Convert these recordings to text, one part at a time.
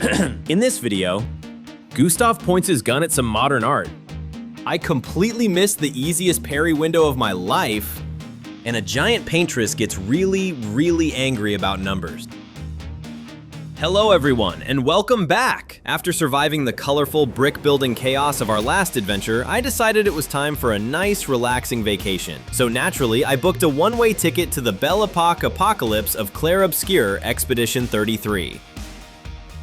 In this video, Gustav points his gun at some modern art. I completely missed the easiest parry window of my life, and a giant Paintress gets really angry about numbers. Hello everyone, and welcome back! After surviving the colorful brick-building chaos of our last adventure, I decided it was time for a nice, relaxing vacation. So naturally, I booked a one-way ticket to the Belle Epoque apocalypse of Clair Obscur Expedition 33.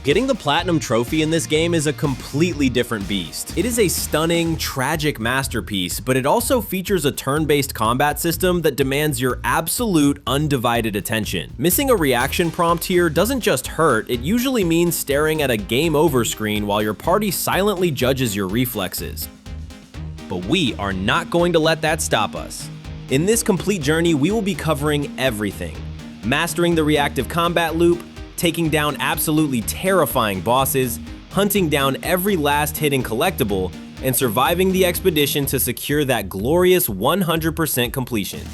Getting the Platinum Trophy in this game is a completely different beast. It is a stunning, tragic masterpiece, but it also features a turn-based combat system that demands your absolute, undivided attention. Missing a reaction prompt here doesn't just hurt, it usually means staring at a game over screen while your party silently judges your reflexes. But we are not going to let that stop us. In this complete journey, we will be covering everything. Mastering the reactive combat loop, taking down absolutely terrifying bosses, hunting down every last hidden collectible, and surviving the expedition to secure that glorious 100% completion.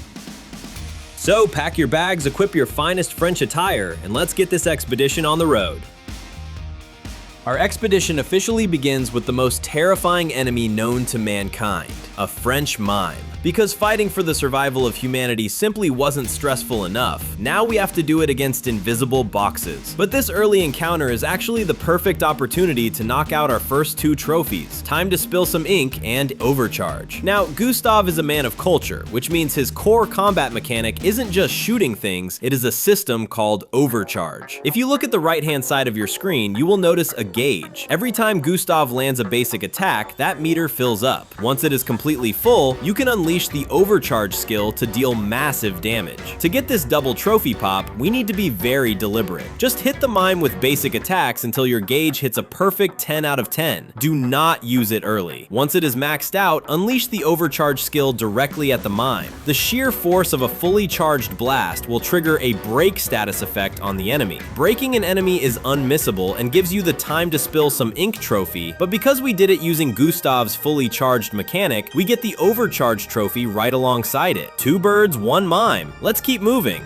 So pack your bags, equip your finest French attire, and let's get this expedition on the road. Our expedition officially begins with the most terrifying enemy known to mankind, a French mime. Because fighting for the survival of humanity simply wasn't stressful enough, now we have to do it against invisible boxes. But this early encounter is actually the perfect opportunity to knock out our first two trophies, Time to Spill Some Ink and Overcharge. Now, Gustav is a man of culture, which means his core combat mechanic isn't just shooting things, it is a system called Overcharge. If you look at the right-hand side of your screen, you will notice a gauge. Every time Gustav lands a basic attack, that meter fills up. Once it is completely full, you can unleash the Overcharge skill to deal massive damage. To get this double trophy pop, we need to be very deliberate. Just hit the mime with basic attacks until your gauge hits a perfect 10 out of 10. Do not use it early. Once it is maxed out, unleash the Overcharge skill directly at the mime. The sheer force of a fully charged blast will trigger a break status effect on the enemy. Breaking an enemy is unmissable and gives you the Time to Spill Some Ink trophy, but because we did it using Gustav's fully charged mechanic, we get the Overcharge trophy right alongside it. Two birds, one mime. Let's keep moving.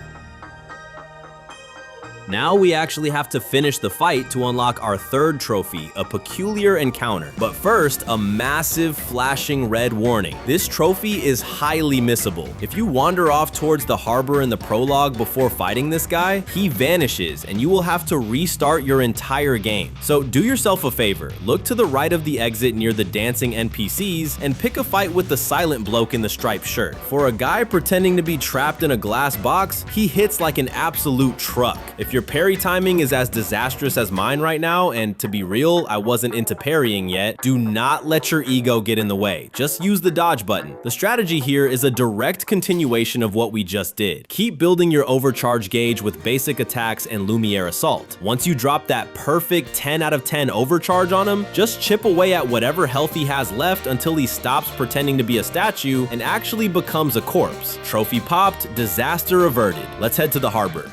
Now we actually have to finish the fight to unlock our third trophy, a Peculiar Encounter. But first, a massive flashing red warning. This trophy is highly missable. If you wander off towards the harbor in the prologue before fighting this guy, he vanishes and you will have to restart your entire game. So do yourself a favor, look to the right of the exit near the dancing NPCs and pick a fight with the silent bloke in the striped shirt. For a guy pretending to be trapped in a glass box, he hits like an absolute truck. If your parry timing is as disastrous as mine right now, and to be real, I wasn't into parrying yet, do not let your ego get in the way. Just use the dodge button. The strategy here is a direct continuation of what we just did. Keep building your overcharge gauge with basic attacks and Lumiere assault. Once you drop that perfect 10 out of 10 overcharge on him, just chip away at whatever health he has left until he stops pretending to be a statue and actually becomes a corpse. Trophy popped, disaster averted. Let's head to the harbor.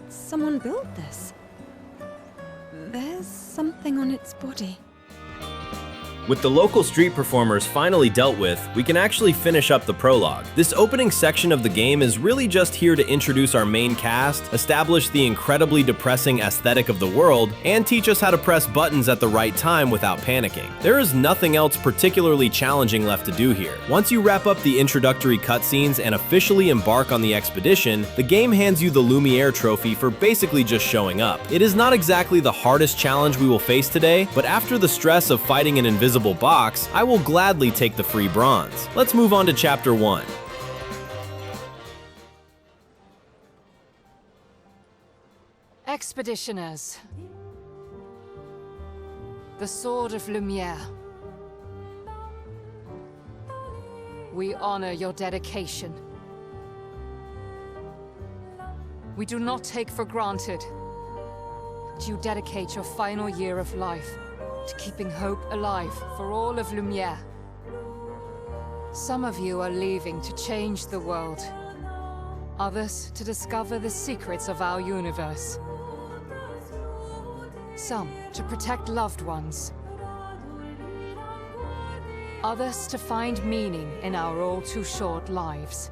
Someone built this. There's something on its body. With the local street performers finally dealt with, we can actually finish up the prologue. This opening section of the game is really just here to introduce our main cast, establish the incredibly depressing aesthetic of the world, and teach us how to press buttons at the right time without panicking. There is nothing else particularly challenging left to do here. Once you wrap up the introductory cutscenes and officially embark on the expedition, the game hands you the Lumiere trophy for basically just showing up. It is not exactly the hardest challenge we will face today, but after the stress of fighting an invisible box, I will gladly take the free bronze. Let's move on to Chapter 1. Expeditioners. The Sword of Lumiere. We honor your dedication. We do not take for granted that you dedicate your final year of life to keeping hope alive for all of Lumiere. Some of you are leaving to change the world. Others to discover the secrets of our universe. Some to protect loved ones. Others to find meaning in our all too short lives.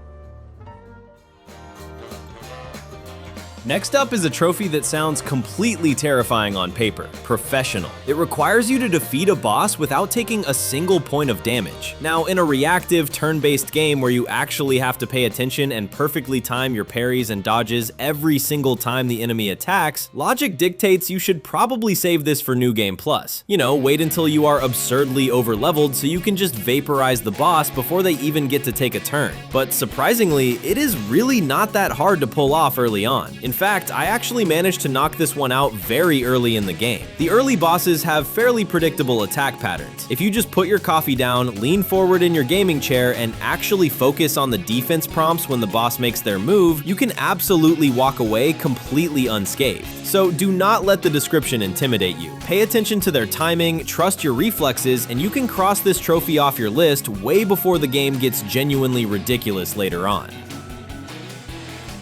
Next up is a trophy that sounds completely terrifying on paper, Professional. It requires you to defeat a boss without taking a single point of damage. Now, in a reactive, turn-based game where you actually have to pay attention and perfectly time your parries and dodges every single time the enemy attacks, logic dictates you should probably save this for New Game Plus. You know, wait until you are absurdly overleveled so you can just vaporize the boss before they even get to take a turn. But surprisingly, it is really not that hard to pull off early on. In fact, I actually managed to knock this one out very early in the game. The early bosses have fairly predictable attack patterns. If you just put your coffee down, lean forward in your gaming chair, and actually focus on the defense prompts when the boss makes their move, you can absolutely walk away completely unscathed. So do not let the description intimidate you. Pay attention to their timing, trust your reflexes, and you can cross this trophy off your list way before the game gets genuinely ridiculous later on.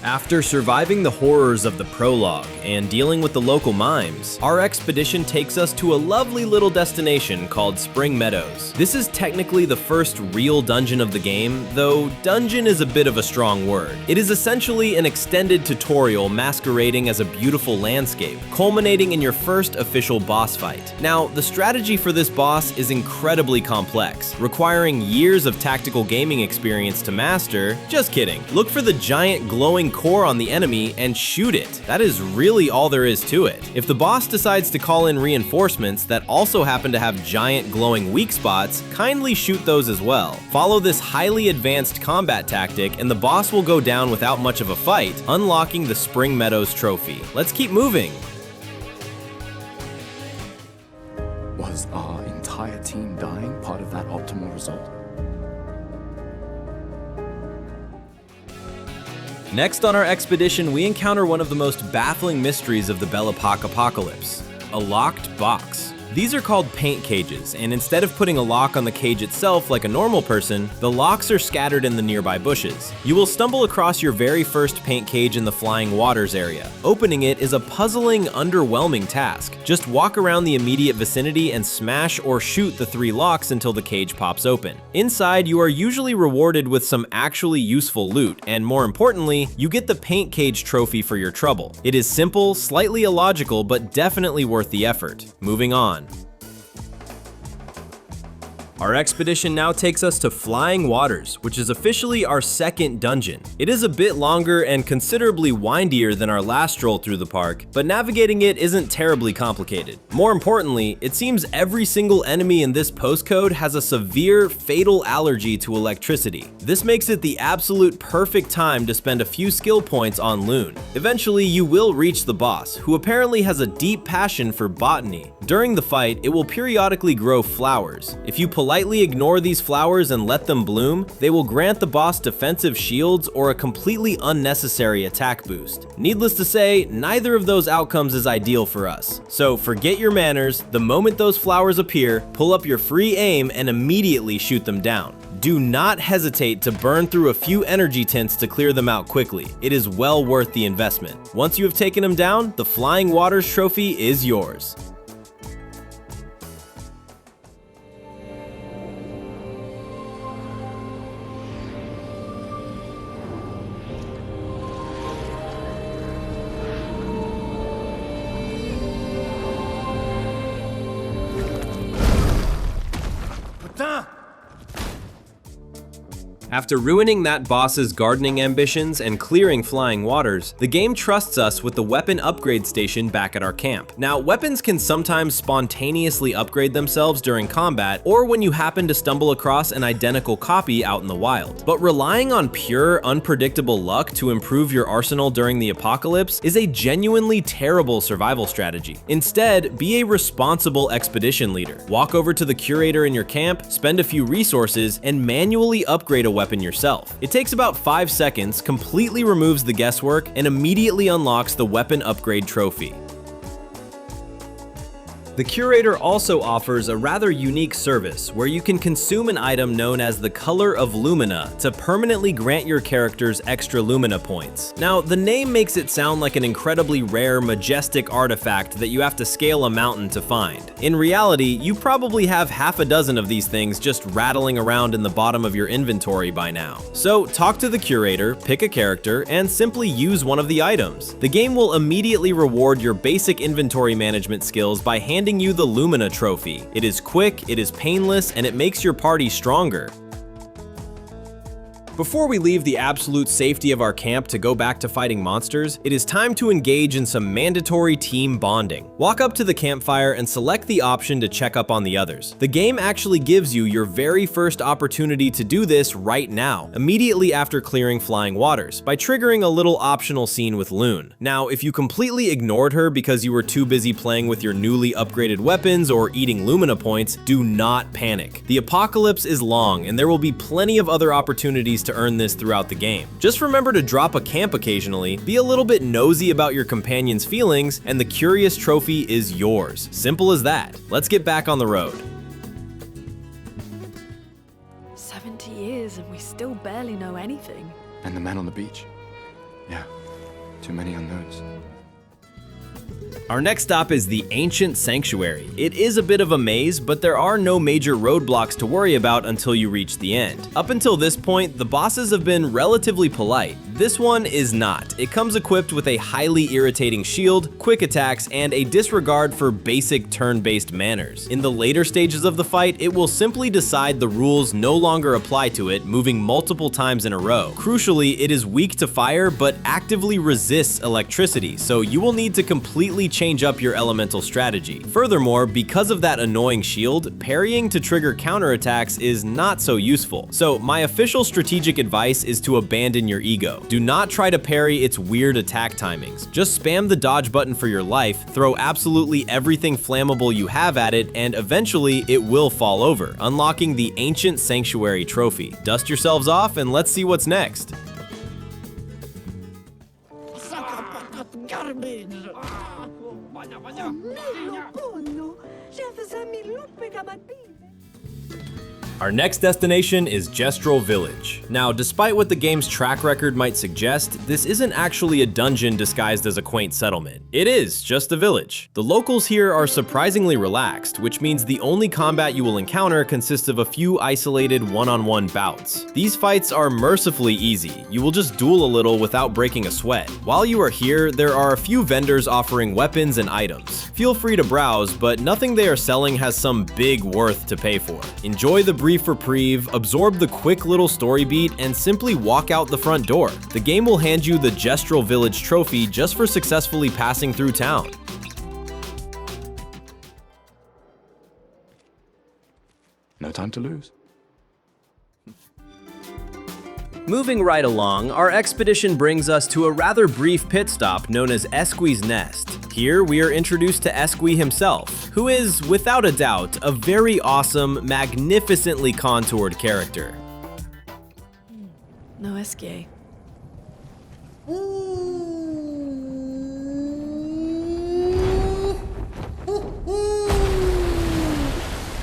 After surviving the horrors of the prologue and dealing with the local mimes, our expedition takes us to a lovely little destination called Spring Meadows. This is technically the first real dungeon of the game, though dungeon is a bit of a strong word. It is essentially an extended tutorial masquerading as a beautiful landscape, culminating in your first official boss fight. Now, the strategy for this boss is incredibly complex, requiring years of tactical gaming experience to master. Just kidding. Look for the giant glowing core on the enemy and shoot it. That is really all there is to it. If the boss decides to call in reinforcements that also happen to have giant glowing weak spots, kindly shoot those as well. Follow this highly advanced combat tactic and the boss will go down without much of a fight, unlocking the Spring Meadows trophy. Let's keep moving. Was our entire team dying part of that optimal result? Next on our expedition, we encounter one of the most baffling mysteries of the Bellapoc apocalypse, a locked box. These are called paint cages, and instead of putting a lock on the cage itself like a normal person, the locks are scattered in the nearby bushes. You will stumble across your very first paint cage in the Flying Waters area. Opening it is a puzzling, underwhelming task. Just walk around the immediate vicinity and smash or shoot the 3 locks until the cage pops open. Inside, you are usually rewarded with some actually useful loot, and more importantly, you get the paint cage trophy for your trouble. It is simple, slightly illogical, but definitely worth the effort. Moving on. Our expedition now takes us to Flying Waters, which is officially our second dungeon. It is a bit longer and considerably windier than our last stroll through the park, but navigating it isn't terribly complicated. More importantly, it seems every single enemy in this postcode has a severe, fatal allergy to electricity. This makes it the absolute perfect time to spend a few skill points on Lune. Eventually, you will reach the boss, who apparently has a deep passion for botany. During the fight, it will periodically grow flowers. If you politely ignore these flowers and let them bloom, they will grant the boss defensive shields or a completely unnecessary attack boost. Needless to say, neither of those outcomes is ideal for us. So forget your manners, the moment those flowers appear, pull up your free aim and immediately shoot them down. Do not hesitate to burn through a few energy tints to clear them out quickly. It is well worth the investment. Once you have taken them down, the Flying Waters trophy is yours. After ruining that boss's gardening ambitions and clearing Flying Waters, the game trusts us with the weapon upgrade station back at our camp. Now, weapons can sometimes spontaneously upgrade themselves during combat or when you happen to stumble across an identical copy out in the wild. But relying on pure, unpredictable luck to improve your arsenal during the apocalypse is a genuinely terrible survival strategy. Instead, be a responsible expedition leader. Walk over to the curator in your camp, spend a few resources, and manually upgrade a weapon yourself. It takes about 5 seconds, completely removes the guesswork, and immediately unlocks the weapon upgrade trophy. The Curator also offers a rather unique service where you can consume an item known as the Color of Lumina to permanently grant your characters extra Lumina points. Now, the name makes it sound like an incredibly rare, majestic artifact that you have to scale a mountain to find. In reality, you probably have half a dozen of these things just rattling around in the bottom of your inventory by now. So talk to the Curator, pick a character, and simply use one of the items. The game will immediately reward your basic inventory management skills by handing you the Lumina trophy. It is quick, it is painless, and it makes your party stronger. Before we leave the absolute safety of our camp to go back to fighting monsters, it is time to engage in some mandatory team bonding. Walk up to the campfire and select the option to check up on the others. The game actually gives you your very first opportunity to do this right now, immediately after clearing Flying Waters, by triggering a little optional scene with Lune. Now, if you completely ignored her because you were too busy playing with your newly upgraded weapons or eating Lumina points, do not panic. The apocalypse is long, and there will be plenty of other opportunities to earn this throughout the game. Just remember to drop a camp occasionally, be a little bit nosy about your companion's feelings, and the curious trophy is yours. Simple as that. Let's get back on the road. 70 years and we still barely know anything. And the man on the beach. Yeah, too many unknowns. Our next stop is the Ancient Sanctuary. It is a bit of a maze, but there are no major roadblocks to worry about until you reach the end. Up until this point, the bosses have been relatively polite. This one is not. It comes equipped with a highly irritating shield, quick attacks, and a disregard for basic turn-based manners. In the later stages of the fight, it will simply decide the rules no longer apply to it, moving multiple times in a row. Crucially, it is weak to fire, but actively resists electricity, so you will need to completely change up your elemental strategy. Furthermore, because of that annoying shield, parrying to trigger counterattacks is not so useful. So my official strategic advice is to abandon your ego. Do not try to parry its weird attack timings. Just spam the dodge button for your life, throw absolutely everything flammable you have at it, and eventually it will fall over, unlocking the Ancient Sanctuary trophy. Dust yourselves off and let's see what's next. Our next destination is Gestral Village. Now, despite what the game's track record might suggest, this isn't actually a dungeon disguised as a quaint settlement. It is just a village. The locals here are surprisingly relaxed, which means the only combat you will encounter consists of a few isolated one-on-one bouts. These fights are mercifully easy. You will just duel a little without breaking a sweat. While you are here, there are a few vendors offering weapons and items. Feel free to browse, but nothing they are selling has some big worth to pay for. Enjoy the brief reprieve, absorb the quick little story beat, and simply walk out the front door. The game will hand you the Gestral Village trophy just for successfully passing through town. No time to lose. Moving right along, our expedition brings us to a rather brief pit stop known as Esquie's Nest. Here, we are introduced to Esquie himself, who is, without a doubt, a very awesome, magnificently contoured character. No Esquie.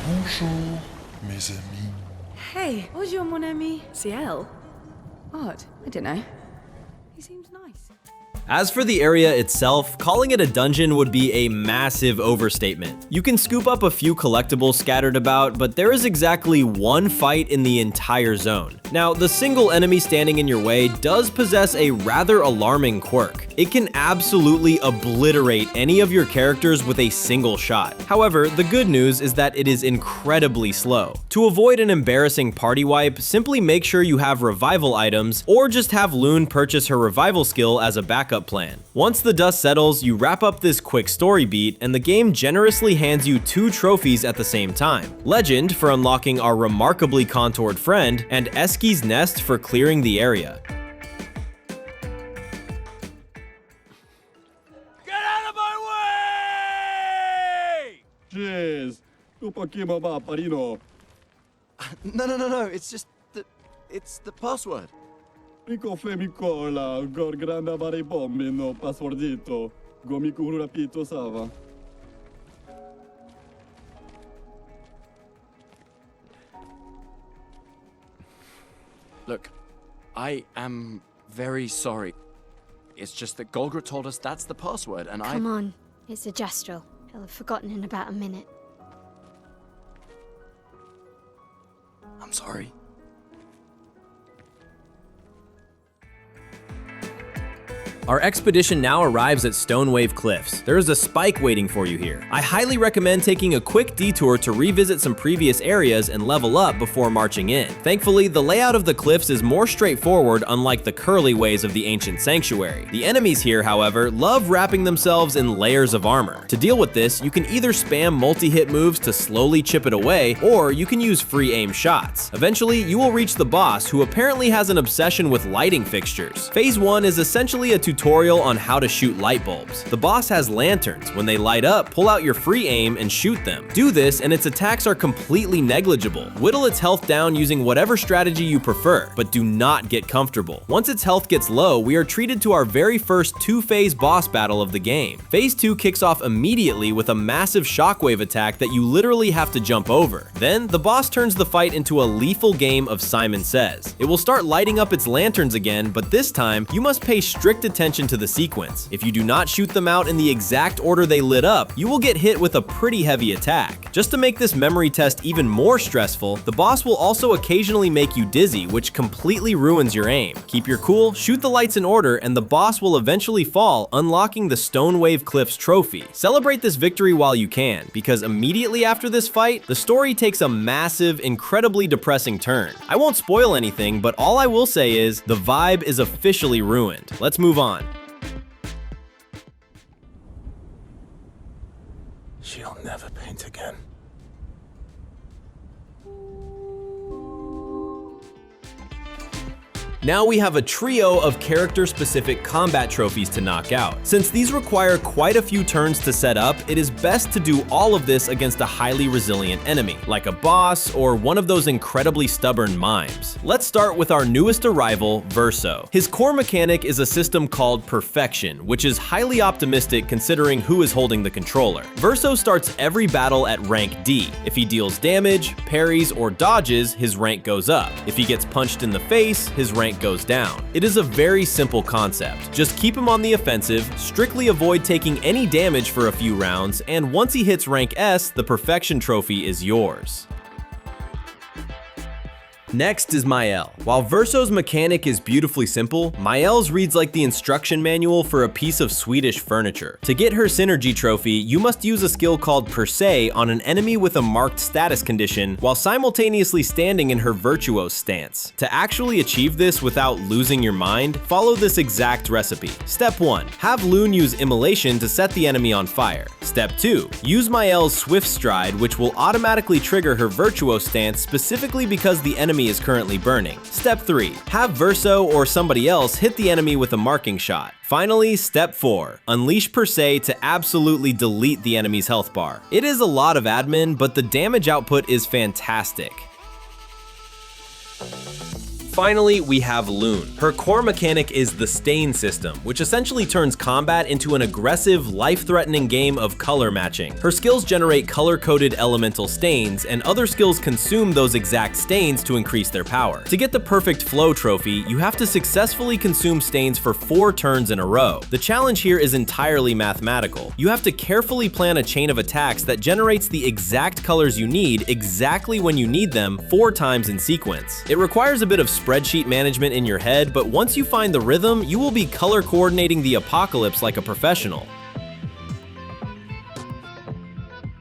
Bonjour, mes amis. Hey, bonjour mon ami. Sciel. Odd. I don't know. He seems nice. As for the area itself, calling it a dungeon would be a massive overstatement. You can scoop up a few collectibles scattered about, but there is exactly one fight in the entire zone. Now, the single enemy standing in your way does possess a rather alarming quirk. It can absolutely obliterate any of your characters with a single shot. However, the good news is that it is incredibly slow. To avoid an embarrassing party wipe, simply make sure you have revival items, or just have Lune purchase her revival skill as a backup plan. Once the dust settles, you wrap up this quick story beat, and the game generously hands you 2 trophies at the same time. Legend for unlocking our remarkably contoured friend, and Esquie's Nest for clearing the area. Get out of my way! Jeez, tu pochino ma parino. No, it's just it's the password. Mico femicola, gor granda vari bombi no passwordito. Gomiku rapito sava. Look, I am very sorry. It's just that Golgra told us that's the password, and Come on, it's a Gestral. He'll have forgotten in about a minute. I'm sorry. Our expedition now arrives at Stonewave Cliffs. There is a spike waiting for you here. I highly recommend taking a quick detour to revisit some previous areas and level up before marching in. Thankfully, the layout of the cliffs is more straightforward, unlike the curly ways of the ancient sanctuary. The enemies here, however, love wrapping themselves in layers of armor. To deal with this, you can either spam multi-hit moves to slowly chip it away, or you can use free aim shots. Eventually, you will reach the boss, who apparently has an obsession with lighting fixtures. Phase 1 is essentially a tutorial on how to shoot light bulbs. The boss has lanterns. When they light up, pull out your free aim and shoot them. Do this and its attacks are completely negligible. Whittle its health down using whatever strategy you prefer, but do not get comfortable. Once its health gets low, we are treated to our very first two-phase boss battle of the game. Phase 2 kicks off immediately with a massive shockwave attack that you literally have to jump over. Then, the boss turns the fight into a lethal game of Simon Says. It will start lighting up its lanterns again, but this time, you must pay strict attention to the sequence. If you do not shoot them out in the exact order they lit up, you will get hit with a pretty heavy attack. Just to make this memory test even more stressful, the boss will also occasionally make you dizzy, which completely ruins your aim. Keep your cool, shoot the lights in order, and the boss will eventually fall, unlocking the Stonewave Cliffs trophy. Celebrate this victory while you can, because immediately after this fight, the story takes a massive, incredibly depressing turn. I won't spoil anything, but all I will say is, the vibe is officially ruined. Let's move on. She'll never paint again. Now we have a trio of character-specific combat trophies to knock out. Since these require quite a few turns to set up, it is best to do all of this against a highly resilient enemy, like a boss or one of those incredibly stubborn mimes. Let's start with our newest arrival, Verso. His core mechanic is a system called Perfection, which is highly optimistic considering who is holding the controller. Verso starts every battle at rank D. If he deals damage, parries, or dodges, his rank goes up. If he gets punched in the face, his rank goes down. It is a very simple concept. Just keep him on the offensive, strictly avoid taking any damage for a few rounds, and once he hits rank S, the Perfection trophy is yours. Next is Maelle. While Verso's mechanic is beautifully simple, Maelle's reads like the instruction manual for a piece of Swedish furniture. To get her synergy trophy, you must use a skill called Per Se on an enemy with a marked status condition while simultaneously standing in her virtuose stance. To actually achieve this without losing your mind, follow this exact recipe. Step 1. Have Lune use Immolation to set the enemy on fire. Step 2. Use Maelle's Swift Stride, which will automatically trigger her virtuose stance specifically because the enemy is currently burning. Step 3. Have Verso or somebody else hit the enemy with a marking shot. Finally, step 4. Unleash Per Se to absolutely delete the enemy's health bar. It is a lot of admin, but the damage output is fantastic. Finally, we have Lune. Her core mechanic is the Stain system, which essentially turns combat into an aggressive, life-threatening game of color matching. Her skills generate color-coded elemental stains, and other skills consume those exact stains to increase their power. To get the perfect flow trophy, you have to successfully consume stains for 4 turns in a row. The challenge here is entirely mathematical. You have to carefully plan a chain of attacks that generates the exact colors you need exactly when you need them 4 times in sequence. It requires a bit of spreadsheet management in your head, but once you find the rhythm, you will be color coordinating the apocalypse like a professional.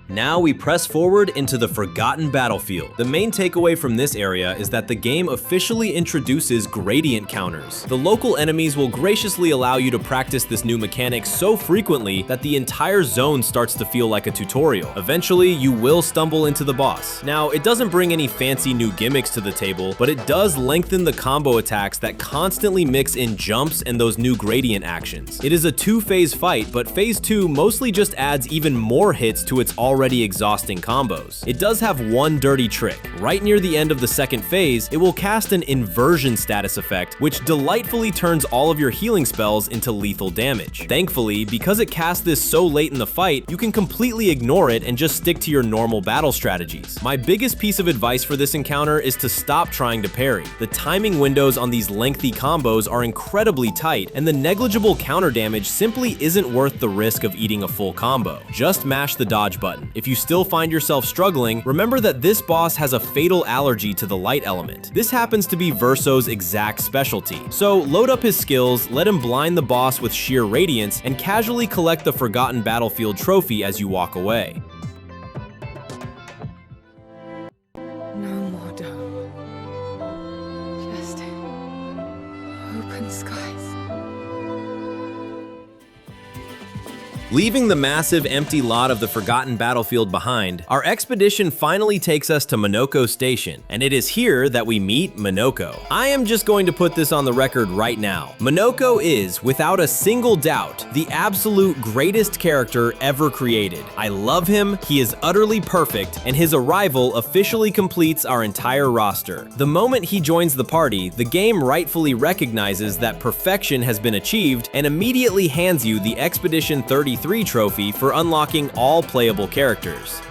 Now we press forward into the Forgotten Battlefield. The main takeaway from this area is that the game officially introduces gradient counters. The local enemies will graciously allow you to practice this new mechanic so frequently that the entire zone starts to feel like a tutorial. Eventually, you will stumble into the boss. Now, it doesn't bring any fancy new gimmicks to the table, but it does lengthen the combo attacks that constantly mix in jumps and those new gradient actions. It is a 2-phase fight, but phase 2 mostly just adds even more hits to its already already exhausting combos. It does have one dirty trick. Right near the end of the second phase, it will cast an inversion status effect, which delightfully turns all of your healing spells into lethal damage. Thankfully, because it casts this so late in the fight, you can completely ignore it and just stick to your normal battle strategies. My biggest piece of advice for this encounter is to stop trying to parry. The timing windows on these lengthy combos are incredibly tight, and the negligible counter damage simply isn't worth the risk of eating a full combo. Just mash the dodge button. If you still find yourself struggling, remember that this boss has a fatal allergy to the light element. This happens to be Verso's exact specialty. So load up his skills, let him blind the boss with sheer radiance, and casually collect the Forgotten Battlefield trophy as you walk away. No more dome. Just open skies. Leaving the massive empty lot of the Forgotten Battlefield behind, our expedition finally takes us to Monoco Station, and it is here that we meet Monoco. I am just going to put this on the record right now. Monoco is, without a single doubt, the absolute greatest character ever created. I love him, he is utterly perfect, and his arrival officially completes our entire roster. The moment he joins the party, the game rightfully recognizes that perfection has been achieved and immediately hands you the Expedition 33 trophy for unlocking all playable characters.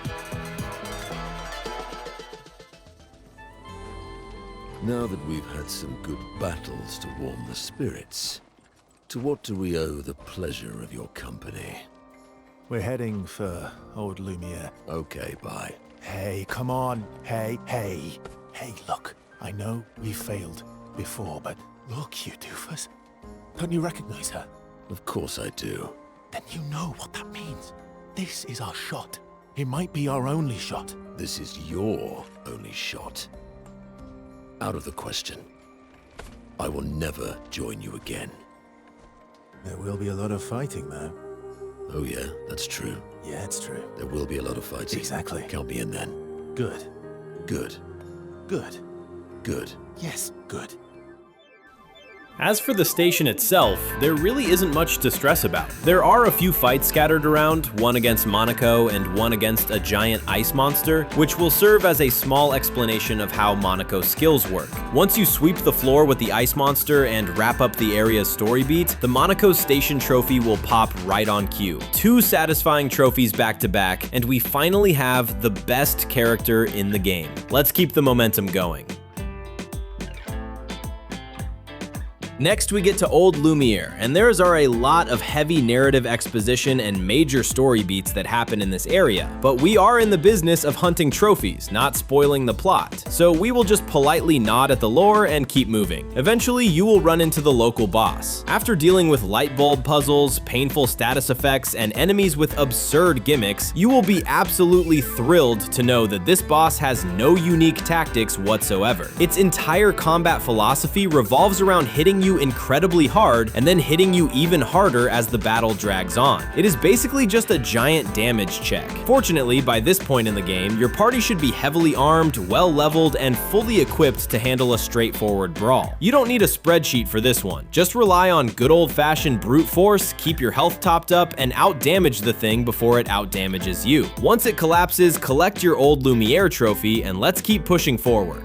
Now that we've had some good battles to warm the spirits, to what do we owe the pleasure of your company? We're heading for old Lumiere. Okay, bye. Hey, come on. Hey. Hey, look. I know we failed before, but look, you doofus. Don't you recognize her? Of course I do. Then you know what that means. This is our shot. It might be our only shot. This is your only shot. Out of the question. I will never join you again. There will be a lot of fighting, though. Oh yeah, that's true. Yeah, it's true. There will be a lot of fighting. Exactly. Count me in then. Good. Good. Good. Good. Yes, good. As for the station itself, there really isn't much to stress about. There are a few fights scattered around, one against Monoco and one against a giant ice monster, which will serve as a small explanation of how Monoco's skills work. Once you sweep the floor with the ice monster and wrap up the area's story beat, the Monoco Station trophy will pop right on cue. 2 satisfying trophies back to back, and we finally have the best character in the game. Let's keep the momentum going. Next, we get to Old Lumiere, and there's a lot of heavy narrative exposition and major story beats that happen in this area, but we are in the business of hunting trophies, not spoiling the plot, so we will just politely nod at the lore and keep moving. Eventually, you will run into the local boss. After dealing with light bulb puzzles, painful status effects, and enemies with absurd gimmicks, you will be absolutely thrilled to know that this boss has no unique tactics whatsoever. Its entire combat philosophy revolves around hitting you incredibly hard and then hitting you even harder as the battle drags on. It is basically just a giant damage check. Fortunately, by this point in the game, your party should be heavily armed, well leveled, and fully equipped to handle a straightforward brawl. You don't need a spreadsheet for this one. Just rely on good old-fashioned brute force, keep your health topped up, and out-damage the thing before it out-damages you. Once it collapses, collect your Old Lumiere trophy, and let's keep pushing forward.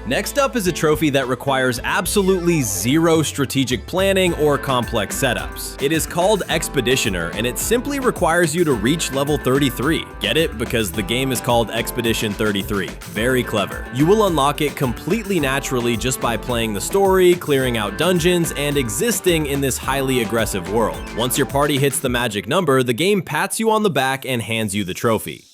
Next up is a trophy that requires absolutely zero strategic planning or complex setups. It is called Expeditioner, and it simply requires you to reach level 33. Get it? Because the game is called Expedition 33. Very clever. You will unlock it completely naturally just by playing the story, clearing out dungeons, and existing in this highly aggressive world. Once your party hits the magic number, the game pats you on the back and hands you the trophy.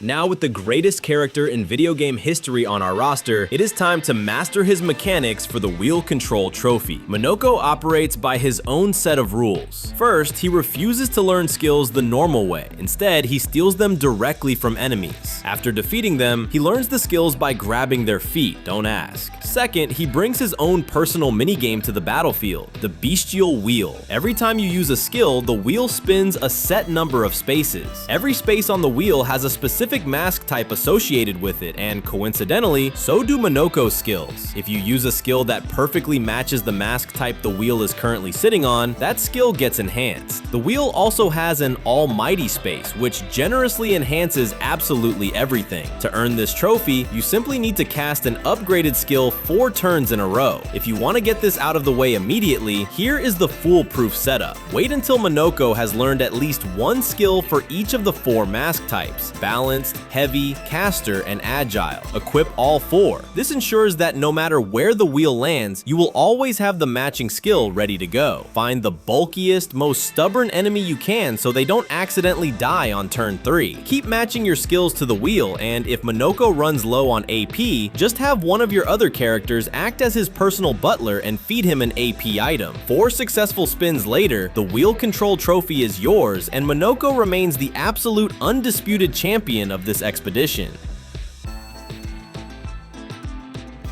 Now with the greatest character in video game history on our roster, it is time to master his mechanics for the Wheel Control Trophy. Monoco operates by his own set of rules. First, he refuses to learn skills the normal way. Instead, he steals them directly from enemies. After defeating them, he learns the skills by grabbing their feet, don't ask. Second, he brings his own personal minigame to the battlefield, the Bestial Wheel. Every time you use a skill, the wheel spins a set number of spaces. Every space on the wheel has a specific mask type associated with it, and coincidentally, so do Monoco's skills. If you use a skill that perfectly matches the mask type the wheel is currently sitting on, that skill gets enhanced. The wheel also has an almighty space, which generously enhances absolutely everything. To earn this trophy, you simply need to cast an upgraded skill 4 turns in a row. If you want to get this out of the way immediately, here is the foolproof setup. Wait until Monoco has learned at least one skill for each of the 4 mask types: Balance, Heavy, Caster, and Agile. Equip all 4. This ensures that no matter where the wheel lands, you will always have the matching skill ready to go. Find the bulkiest, most stubborn enemy you can so they don't accidentally die on turn 3. Keep matching your skills to the wheel, and if Monoco runs low on AP, just have one of your other characters act as his personal butler and feed him an AP item. 4 successful spins later, the Wheel Control Trophy is yours, and Monoco remains the absolute undisputed champion of this expedition.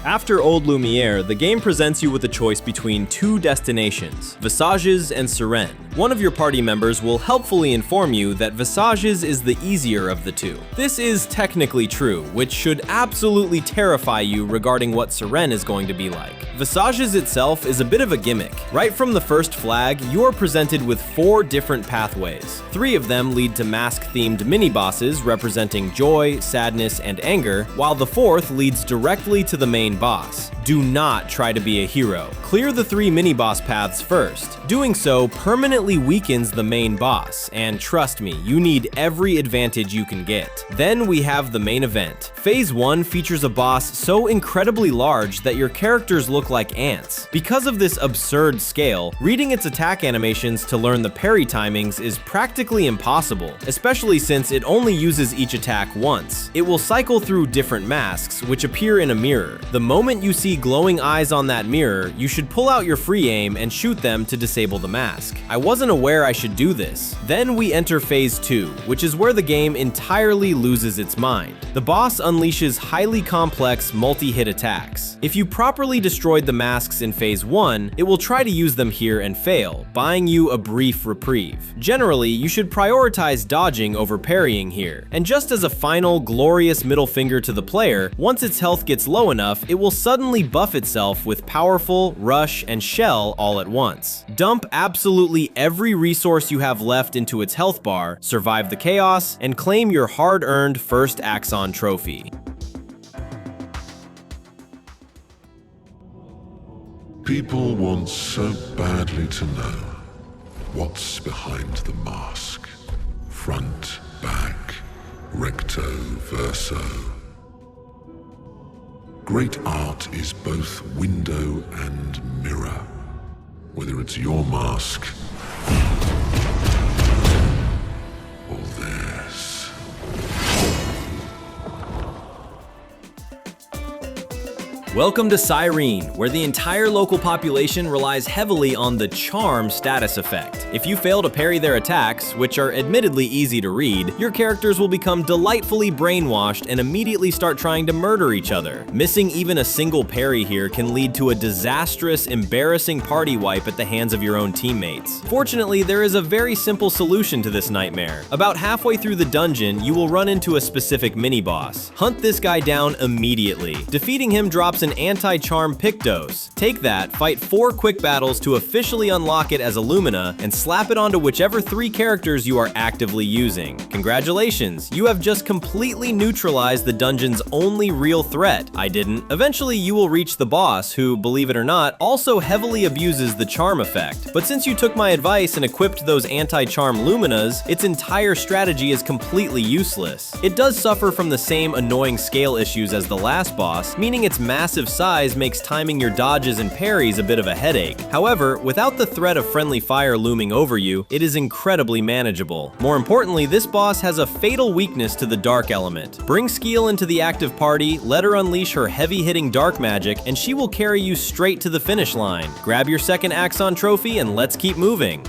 After Old Lumiere, the game presents you with a choice between 2 destinations, Visages and Sirene. One of your party members will helpfully inform you that Visages is the easier of the 2. This is technically true, which should absolutely terrify you regarding what Sirene is going to be like. Visages itself is a bit of a gimmick. Right from the first flag, you are presented with 4 different pathways. 3 of them lead to mask-themed mini-bosses representing joy, sadness, and anger, while the 4th leads directly to the main boss. Do not try to be a hero. Clear the 3 mini-boss paths first. Doing so permanently weakens the main boss, and trust me, you need every advantage you can get. Then we have the main event. Phase 1 features a boss so incredibly large that your characters look like ants. Because of this absurd scale, reading its attack animations to learn the parry timings is practically impossible, especially since it only uses each attack once. It will cycle through different masks, which appear in a mirror. The moment you see glowing eyes on that mirror, you should pull out your free aim and shoot them to disable the mask. I wasn't aware I should do this. Then we enter Phase 2, which is where the game entirely loses its mind. The boss unleashes highly complex multi-hit attacks. If you properly destroyed the masks in Phase 1, it will try to use them here and fail, buying you a brief reprieve. Generally, you should prioritize dodging over parrying here. And just as a final glorious middle finger to the player, once its health gets low enough, it will suddenly buff itself with powerful, rush, and shell all at once. Dump absolutely every resource you have left into its health bar, survive the chaos, and claim your hard-earned first Axon trophy. People want so badly to know what's behind the mask. Front, back, recto, verso. Great art is both window and mirror. Whether it's your mask or theirs. Welcome to Sirene, where the entire local population relies heavily on the charm status effect. If you fail to parry their attacks, which are admittedly easy to read, your characters will become delightfully brainwashed and immediately start trying to murder each other. Missing even a single parry here can lead to a disastrous, embarrassing party wipe at the hands of your own teammates. Fortunately, there is a very simple solution to this nightmare. About halfway through the dungeon, you will run into a specific mini-boss. Hunt this guy down immediately. Defeating him drops an anti-charm Pictos. Take that, fight 4 quick battles to officially unlock it as a Lumina, and slap it onto whichever 3 characters you are actively using. Congratulations, you have just completely neutralized the dungeon's only real threat. I didn't. Eventually you will reach the boss, who, believe it or not, also heavily abuses the charm effect. But since you took my advice and equipped those anti-charm Luminas, its entire strategy is completely useless. It does suffer from the same annoying scale issues as the last boss, meaning its mass massive size makes timing your dodges and parries a bit of a headache. However, without the threat of friendly fire looming over you, it is incredibly manageable. More importantly, this boss has a fatal weakness to the dark element. Bring Sciel into the active party, let her unleash her heavy-hitting dark magic, and she will carry you straight to the finish line. Grab your second Axon trophy and let's keep moving.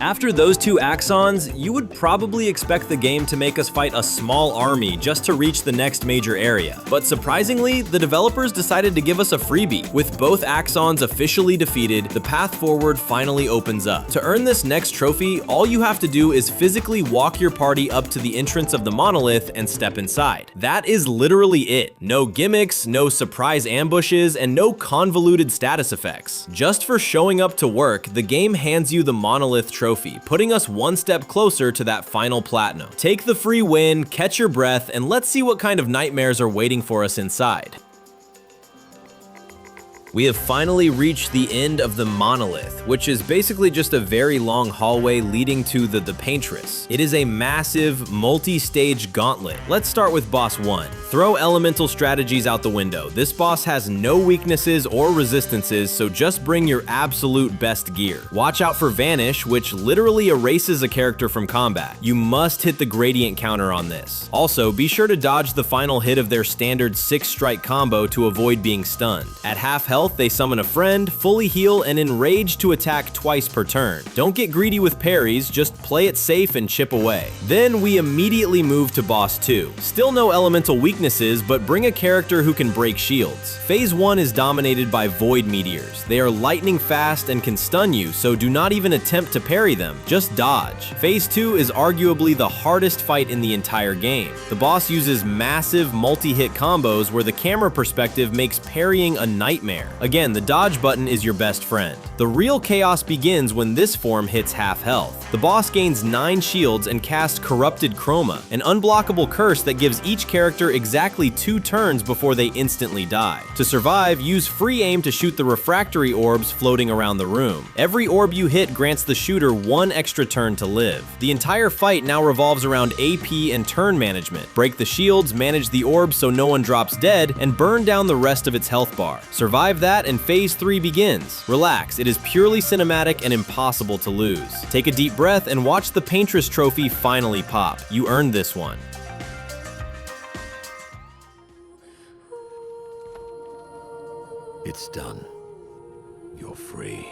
After those 2 Axons, you would probably expect the game to make us fight a small army just to reach the next major area. But surprisingly, the developers decided to give us a freebie. With both Axons officially defeated, the path forward finally opens up. To earn this next trophy, all you have to do is physically walk your party up to the entrance of the Monolith and step inside. That is literally it. No gimmicks, no surprise ambushes, and no convoluted status effects. Just for showing up to work, the game hands you the Monolith trophy, putting us one step closer to that final platinum. Take the free win, catch your breath, and let's see what kind of nightmares are waiting for us inside. We have finally reached the end of the Monolith, which is basically just a very long hallway leading to the Paintress. It is a massive, multi-stage gauntlet. Let's start with boss 1. Throw elemental strategies out the window. This boss has no weaknesses or resistances, so just bring your absolute best gear. Watch out for Vanish, which literally erases a character from combat. You must hit the gradient counter on this. Also, be sure to dodge the final hit of their standard 6-strike combo to avoid being stunned. At half health, they summon a friend, fully heal, and enrage to attack twice per turn. Don't get greedy with parries, just play it safe and chip away. Then we immediately move to boss 2. Still no elemental weaknesses, but bring a character who can break shields. Phase 1 is dominated by void meteors. They are lightning fast and can stun you, so do not even attempt to parry them, just dodge. Phase 2 is arguably the hardest fight in the entire game. The boss uses massive multi-hit combos where the camera perspective makes parrying a nightmare. Again, the dodge button is your best friend. The real chaos begins when this form hits half health. The boss gains 9 shields and casts Corrupted Chroma, an unblockable curse that gives each character exactly 2 turns before they instantly die. To survive, use free aim to shoot the refractory orbs floating around the room. Every orb you hit grants the shooter 1 extra turn to live. The entire fight now revolves around AP and turn management. Break the shields, manage the orbs so no one drops dead, and burn down the rest of its health bar. Survive that and phase 3 begins. Relax, it is purely cinematic and impossible to lose. Take a deep breath and watch the Paintress trophy finally pop. You earned this one. It's done. You're free.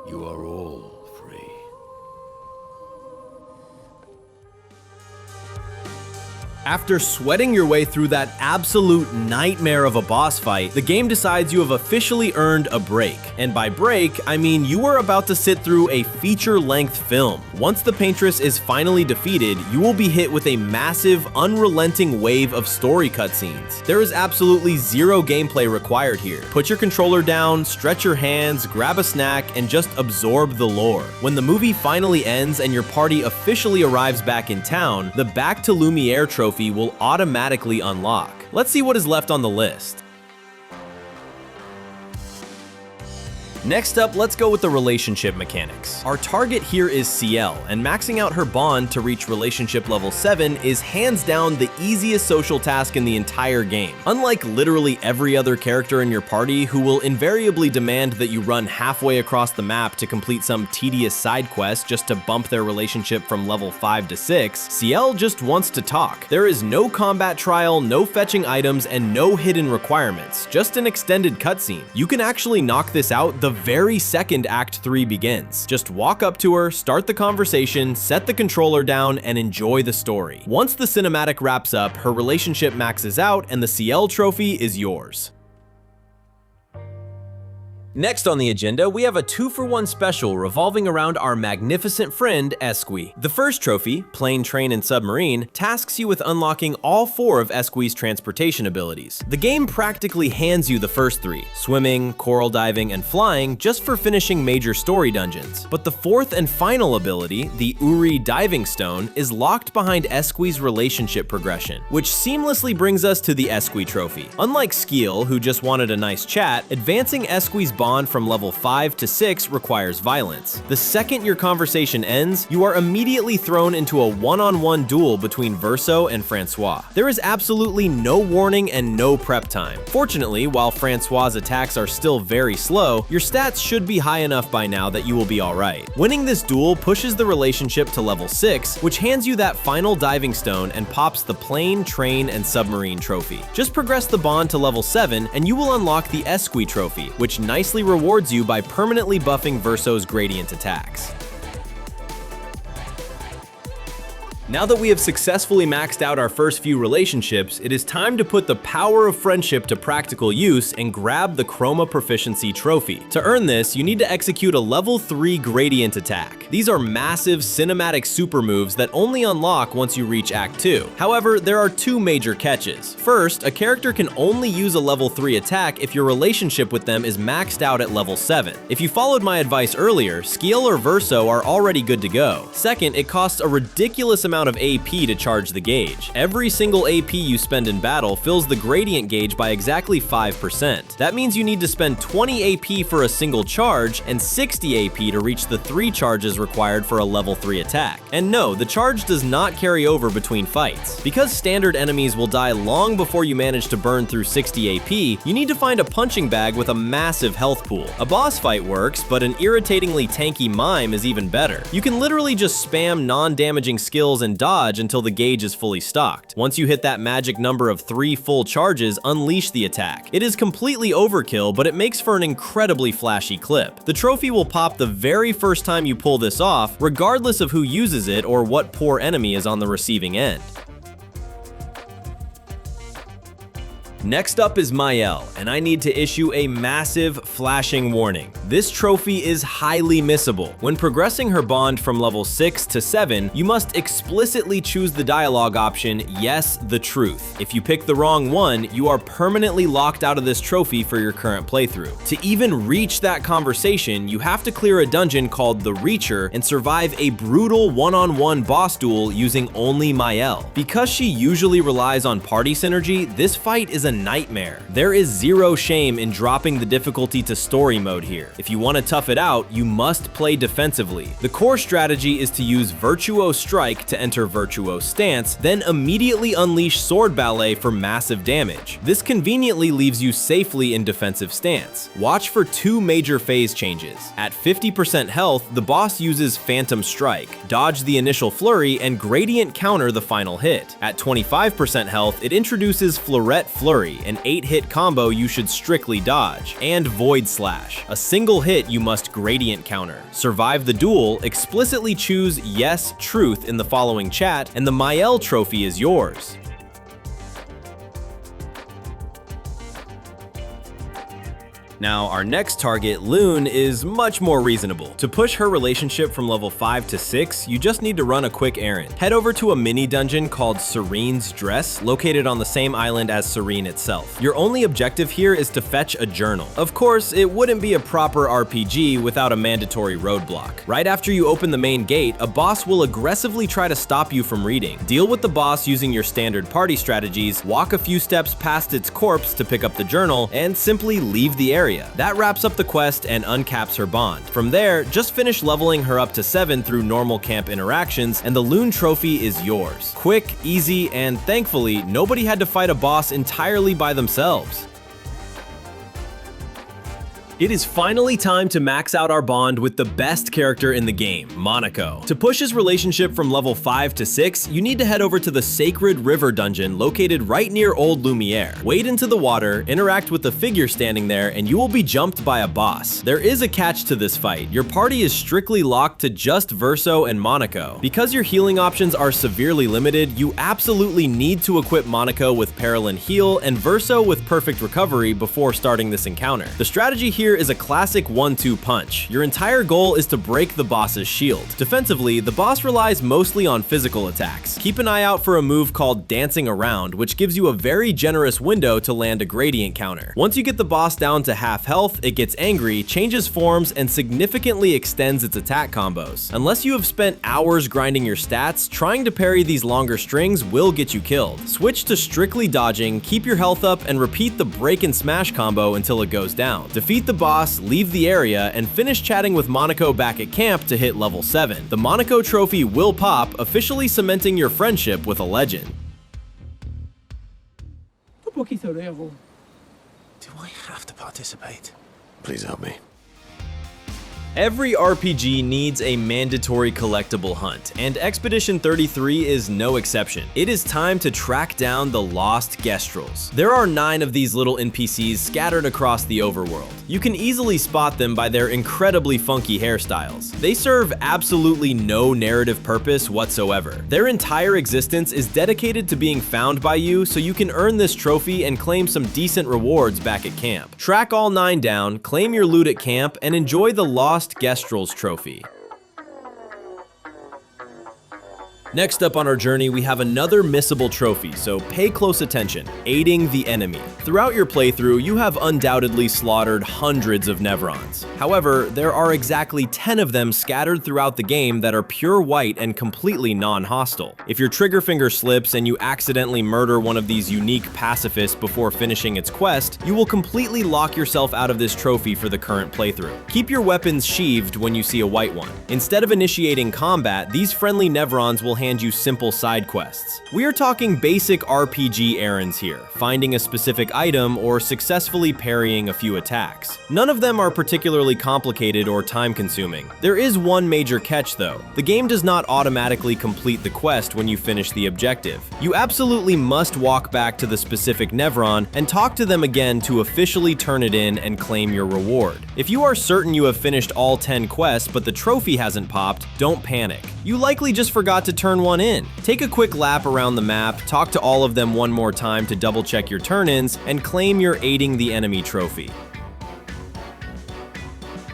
You are all free. After sweating your way through that absolute nightmare of a boss fight, the game decides you have officially earned a break. And by break, I mean you are about to sit through a feature-length film. Once the Paintress is finally defeated, you will be hit with a massive, unrelenting wave of story cutscenes. There is absolutely zero gameplay required here. Put your controller down, stretch your hands, grab a snack, and just absorb the lore. When the movie finally ends and your party officially arrives back in town, the Back to Lumiere trophy will automatically unlock. Let's see what is left on the list. Next up, let's go with the relationship mechanics. Our target here is Sciel, and maxing out her bond to reach relationship level 7 is hands down the easiest social task in the entire game. Unlike literally every other character in your party who will invariably demand that you run halfway across the map to complete some tedious side quest just to bump their relationship from level 5 to 6, Sciel just wants to talk. There is no combat trial, no fetching items, and no hidden requirements, just an extended cutscene. You can actually knock this out the very second Act 3 begins. Just walk up to her, start the conversation, set the controller down, and enjoy the story. Once the cinematic wraps up, her relationship maxes out, and the Sciel trophy is yours. Next on the agenda, we have a 2-for-1 special revolving around our magnificent friend, Esquie. The first trophy, Plane, Train, and Submarine, tasks you with unlocking all 4 of Esquie's transportation abilities. The game practically hands you the first 3, swimming, coral diving, and flying, just for finishing major story dungeons. But the 4th and final ability, the Uri Diving Stone, is locked behind Esquie's relationship progression, which seamlessly brings us to the Esquie trophy. Unlike Sciel, who just wanted a nice chat, advancing Esquie's bond from level 5 to 6 requires violence. The second your conversation ends, you are immediately thrown into a one-on-one duel between Verso and Francois. There is absolutely no warning and no prep time. Fortunately, while Francois's attacks are still very slow, your stats should be high enough by now that you will be alright. Winning this duel pushes the relationship to level 6, which hands you that final diving stone and pops the plane, train, and submarine trophy. Just progress the bond to level 7 and you will unlock the Esquie trophy, which nicely rewards you by permanently buffing Verso's gradient attacks. Now that we have successfully maxed out our first few relationships, it is time to put the power of friendship to practical use and grab the Chroma Proficiency trophy. To earn this, you need to execute a level 3 gradient attack. These are massive cinematic super moves that only unlock once you reach Act 2. However, there are two major catches. First, a character can only use a level 3 attack if your relationship with them is maxed out at level 7. If you followed my advice earlier, Sciel or Verso are already good to go. Second, it costs a ridiculous amount of AP to charge the gauge. Every single AP you spend in battle fills the gradient gauge by exactly 5%. That means you need to spend 20 AP for a single charge and 60 AP to reach the 3 charges required for a level 3 attack. And no, the charge does not carry over between fights. Because standard enemies will die long before you manage to burn through 60 AP, you need to find a punching bag with a massive health pool. A boss fight works, but an irritatingly tanky mime is even better. You can literally just spam non-damaging skills and dodge until the gauge is fully stocked. Once you hit that magic number of 3 full charges, unleash the attack. It is completely overkill, but it makes for an incredibly flashy clip. The trophy will pop the very first time you pull this off, regardless of who uses it or what poor enemy is on the receiving end. Next up is Maelle, and I need to issue a massive flashing warning. This trophy is highly missable. When progressing her bond from level 6 to 7, you must explicitly choose the dialogue option, yes, the truth. If you pick the wrong one, you are permanently locked out of this trophy for your current playthrough. To even reach that conversation, you have to clear a dungeon called the Reacher and survive a brutal one-on-one boss duel using only Maelle. Because she usually relies on party synergy, this fight is a nightmare. There is zero shame in dropping the difficulty to story mode here. If you want to tough it out, you must play defensively. The core strategy is to use Virtuo Strike to enter Virtuo Stance, then immediately unleash Sword Ballet for massive damage. This conveniently leaves you safely in defensive stance. Watch for 2 major phase changes. At 50% health, the boss uses Phantom Strike, dodge the initial flurry, and gradient counter the final hit. At 25% health, it introduces Floret Flurry, an 8-hit combo you should strictly dodge, and Void Slash, a single hit you must gradient counter. Survive the duel, explicitly choose yes, truth in the following chat, and the Maelle trophy is yours. Now, our next target, Lune, is much more reasonable. To push her relationship from level 5 to 6, you just need to run a quick errand. Head over to a mini dungeon called Serene's Dress, located on the same island as Serene itself. Your only objective here is to fetch a journal. Of course, it wouldn't be a proper RPG without a mandatory roadblock. Right after you open the main gate, a boss will aggressively try to stop you from reading. Deal with the boss using your standard party strategies, walk a few steps past its corpse to pick up the journal, and simply leave the area. That wraps up the quest and uncaps her bond. From there, just finish leveling her up to 7 through normal camp interactions, and the Lune trophy is yours. Quick, easy, and thankfully, nobody had to fight a boss entirely by themselves. It is finally time to max out our bond with the best character in the game, Monoco. To push his relationship from level 5 to 6, you need to head over to the Sacred River dungeon located right near Old Lumiere. Wade into the water, interact with the figure standing there, and you will be jumped by a boss. There is a catch to this fight. Your party is strictly locked to just Verso and Monoco. Because your healing options are severely limited, you absolutely need to equip Monoco with Paralyn Heal and Verso with Perfect Recovery before starting this encounter. The strategy here is a classic 1-2 punch. Your entire goal is to break the boss's shield. Defensively, the boss relies mostly on physical attacks. Keep an eye out for a move called Dancing Around, which gives you a very generous window to land a gradient counter. Once you get the boss down to half health, it gets angry, changes forms, and significantly extends its attack combos. Unless you have spent hours grinding your stats, trying to parry these longer strings will get you killed. Switch to strictly dodging, keep your health up, and repeat the break and smash combo until it goes down. Defeat the boss, leave the area, and finish chatting with Monoco back at camp to hit level 7. The Monoco trophy will pop, officially cementing your friendship with a legend. Do I have to participate? Please help me. Every RPG needs a mandatory collectible hunt, and Expedition 33 is no exception. It is time to track down the lost Gestrals. There are 9 of these little NPCs scattered across the overworld. You can easily spot them by their incredibly funky hairstyles. They serve absolutely no narrative purpose whatsoever. Their entire existence is dedicated to being found by you so you can earn this trophy and claim some decent rewards back at camp. Track all 9 down, claim your loot at camp, and enjoy the lost Gestrals trophy. Next up on our journey, we have another missable trophy, so pay close attention: aiding the enemy. Throughout your playthrough, you have undoubtedly slaughtered hundreds of Nevrons. However, there are exactly 10 of them scattered throughout the game that are pure white and completely non-hostile. If your trigger finger slips and you accidentally murder one of these unique pacifists before finishing its quest, you will completely lock yourself out of this trophy for the current playthrough. Keep your weapons sheathed when you see a white one. Instead of initiating combat, these friendly Nevrons will hand you simple side quests. We are talking basic RPG errands here, finding a specific item or successfully parrying a few attacks. None of them are particularly complicated or time-consuming. There is one major catch though. The game does not automatically complete the quest when you finish the objective. You absolutely must walk back to the specific Nevron and talk to them again to officially turn it in and claim your reward. If you are certain you have finished all 10 quests but the trophy hasn't popped, don't panic. You likely just forgot to turn one in. Take a quick lap around the map, talk to all of them one more time to double check your turn-ins, and claim your aiding the enemy trophy.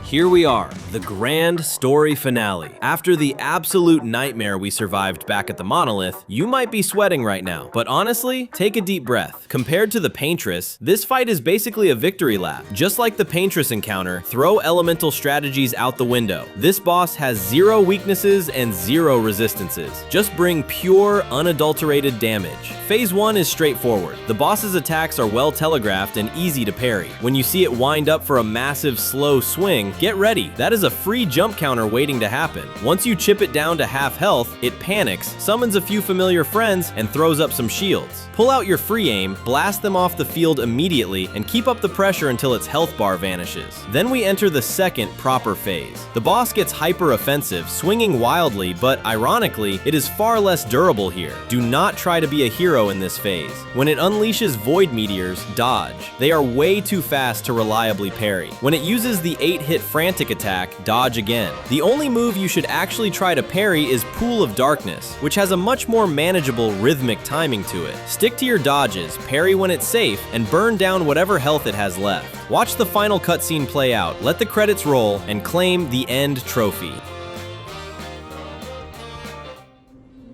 Here we are, the grand story finale. After the absolute nightmare we survived back at the Monolith, you might be sweating right now, but honestly, take a deep breath. Compared to the Paintress, this fight is basically a victory lap. Just like the Paintress encounter, throw elemental strategies out the window. This boss has 0 weaknesses and 0 resistances. Just bring pure, unadulterated damage. Phase 1 is straightforward. The boss's attacks are well telegraphed and easy to parry. When you see it wind up for a massive, slow swing, get ready. That is a free jump counter waiting to happen. Once you chip it down to half health, it panics, summons a few familiar friends, and throws up some shields. Pull out your free aim, blast them off the field immediately, and keep up the pressure until its health bar vanishes. Then we enter the second proper phase. The boss gets hyper offensive, swinging wildly, but ironically, it is far less durable here. Do not try to be a hero in this phase. When it unleashes void meteors, dodge. They are way too fast to reliably parry. When it uses the 8-hit frantic attack, dodge again. The only move you should actually try to parry is Pool of Darkness, which has a much more manageable rhythmic timing to it. Stick to your dodges, parry when it's safe, and burn down whatever health it has left. Watch the final cutscene play out, let the credits roll, and claim the end trophy.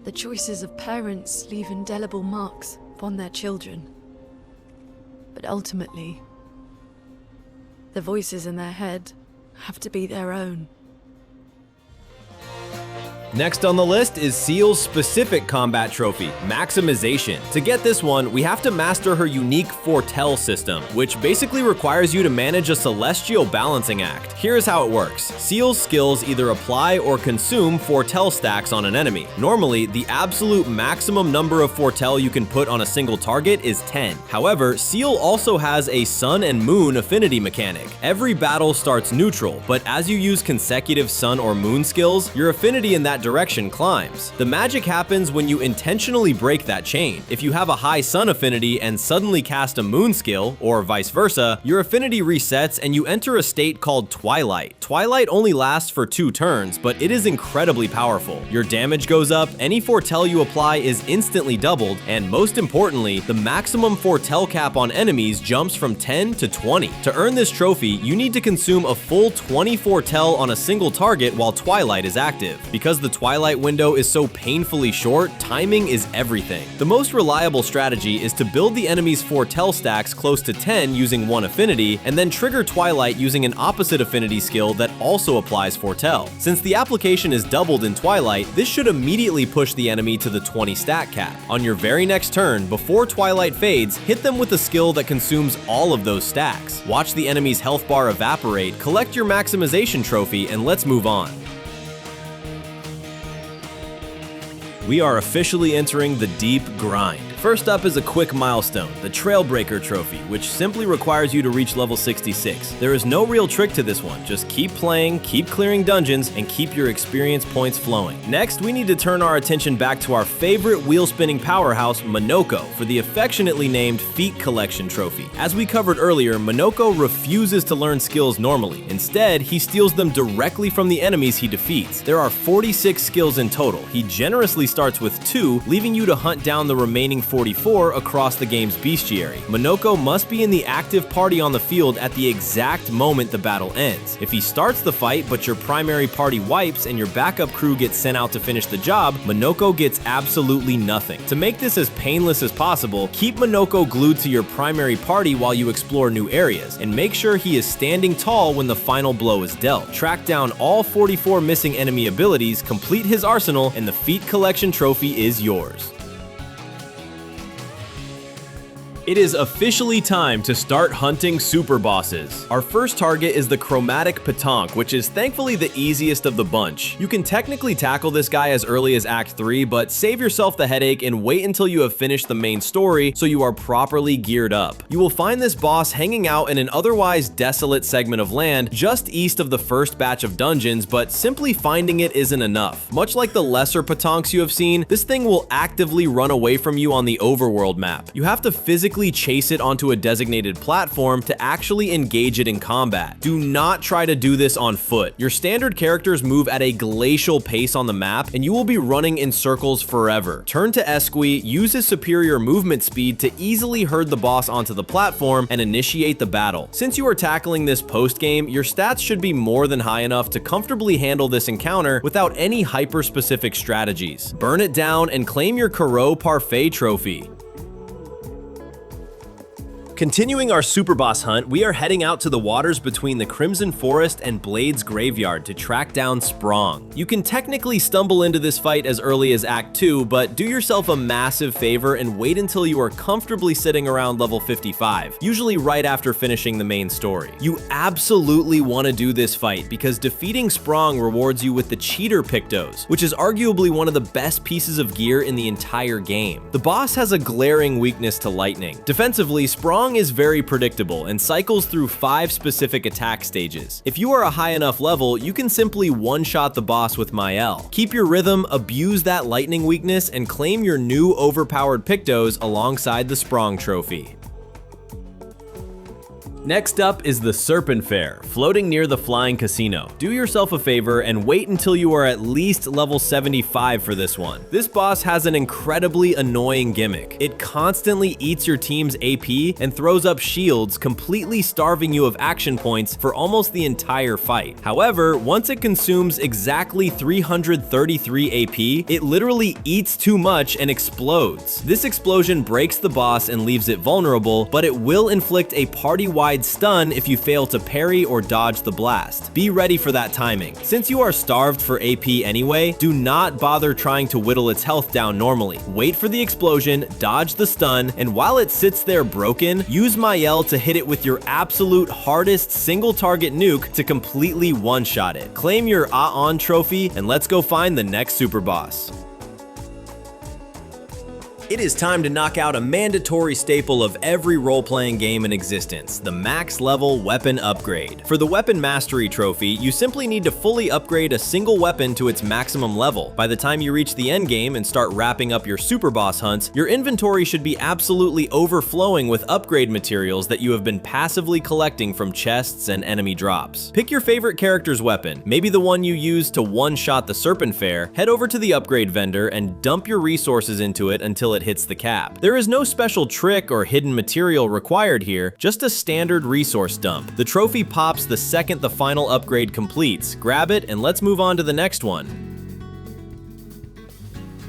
The choices of parents leave indelible marks upon their children. But ultimately, the voices in their head have to be their own. Next on the list is Sciel's specific combat trophy, Maximisation. To get this one, we have to master her unique foretell system, which basically requires you to manage a celestial balancing act. Here's how it works. Sciel's skills either apply or consume foretell stacks on an enemy. Normally, the absolute maximum number of foretell you can put on a single target is 10. However, Sciel also has a sun and moon affinity mechanic. Every battle starts neutral, but as you use consecutive sun or moon skills, your affinity in that direction climbs. The magic happens when you intentionally break that chain. If you have a high sun affinity and suddenly cast a moon skill, or vice versa, your affinity resets and you enter a state called Twilight. Twilight only lasts for 2 turns, but it is incredibly powerful. Your damage goes up, any foretell you apply is instantly doubled, and most importantly, the maximum foretell cap on enemies jumps from 10 to 20. To earn this trophy, you need to consume a full 20 foretell on a single target while Twilight is active. Because the Twilight window is so painfully short, timing is everything. The most reliable strategy is to build the enemy's foretell stacks close to 10 using one affinity, and then trigger Twilight using an opposite affinity skill that also applies foretell. Since the application is doubled in Twilight, this should immediately push the enemy to the 20 stack cap. On your very next turn, before Twilight fades, hit them with a skill that consumes all of those stacks. Watch the enemy's health bar evaporate, collect your Maximisation trophy, and let's move on. We are officially entering the deep grind. First up is a quick milestone, the Trailbreaker trophy, which simply requires you to reach level 66. There is no real trick to this one, just keep playing, keep clearing dungeons, and keep your experience points flowing. Next, we need to turn our attention back to our favorite wheel-spinning powerhouse, Monoco, for the affectionately named Feat Collection trophy. As we covered earlier, Monoco refuses to learn skills normally. Instead, he steals them directly from the enemies he defeats. There are 46 skills in total. He generously starts with 2, leaving you to hunt down the remaining 44 across the game's bestiary. Monoco must be in the active party on the field at the exact moment the battle ends. If he starts the fight but your primary party wipes and your backup crew gets sent out to finish the job, Monoco gets absolutely nothing. To make this as painless as possible, keep Monoco glued to your primary party while you explore new areas, and make sure he is standing tall when the final blow is dealt. Track down all 44 missing enemy abilities, complete his arsenal, and the Feat Collection trophy is yours. It is officially time to start hunting super bosses. Our first target is the Chromatic Pétanque, which is thankfully the easiest of the bunch. You can technically tackle this guy as early as Act 3, but save yourself the headache and wait until you have finished the main story so you are properly geared up. You will find this boss hanging out in an otherwise desolate segment of land just east of the first batch of dungeons, but simply finding it isn't enough. Much like the lesser Pétanques you have seen, this thing will actively run away from you on the overworld map. You have to physically chase it onto a designated platform to actually engage it in combat. Do not try to do this on foot. Your standard characters move at a glacial pace on the map, and you will be running in circles forever. Turn to Esquie, use his superior movement speed to easily herd the boss onto the platform and initiate the battle. Since you are tackling this post-game, your stats should be more than high enough to comfortably handle this encounter without any hyper-specific strategies. Burn it down and claim your Carreau Parfait trophy. Continuing our super boss hunt, we are heading out to the waters between the Crimson Forest and Blade's Graveyard to track down Sprong. You can technically stumble into this fight as early as Act 2, but do yourself a massive favor and wait until you are comfortably sitting around level 55, usually right after finishing the main story. You absolutely want to do this fight because defeating Sprong rewards you with the Cheater Pictos, which is arguably one of the best pieces of gear in the entire game. The boss has a glaring weakness to lightning. Defensively, Sprong is very predictable and cycles through 5 specific attack stages. If you are a high enough level, you can simply one-shot the boss with Maelle. Keep your rhythm, abuse that lightning weakness, and claim your new overpowered Pictos alongside the Sprong trophy. Next up is the Serpent Fair, floating near the Flying Casino. Do yourself a favor and wait until you are at least level 75 for this one. This boss has an incredibly annoying gimmick. It constantly eats your team's AP and throws up shields, completely starving you of action points for almost the entire fight. However, once it consumes exactly 333 AP, it literally eats too much and explodes. This explosion breaks the boss and leaves it vulnerable, but it will inflict a party-wide stun if you fail to parry or dodge the blast. Be ready for that timing. Since you are starved for AP anyway, do not bother trying to whittle its health down normally. Wait for the explosion, dodge the stun, and while it sits there broken, use Maelle to hit it with your absolute hardest single target nuke to completely one-shot it. Claim your Axon trophy, and let's go find the next super boss. It is time to knock out a mandatory staple of every role-playing game in existence, the max level weapon upgrade. For the Weapon Mastery trophy, you simply need to fully upgrade a single weapon to its maximum level. By the time you reach the end game and start wrapping up your super boss hunts, your inventory should be absolutely overflowing with upgrade materials that you have been passively collecting from chests and enemy drops. Pick your favorite character's weapon, maybe the one you used to one-shot the Serpent Fair, head over to the upgrade vendor and dump your resources into it until it hits the cap. There is no special trick or hidden material required here, just a standard resource dump. The trophy pops the second the final upgrade completes. Grab it and let's move on to the next one.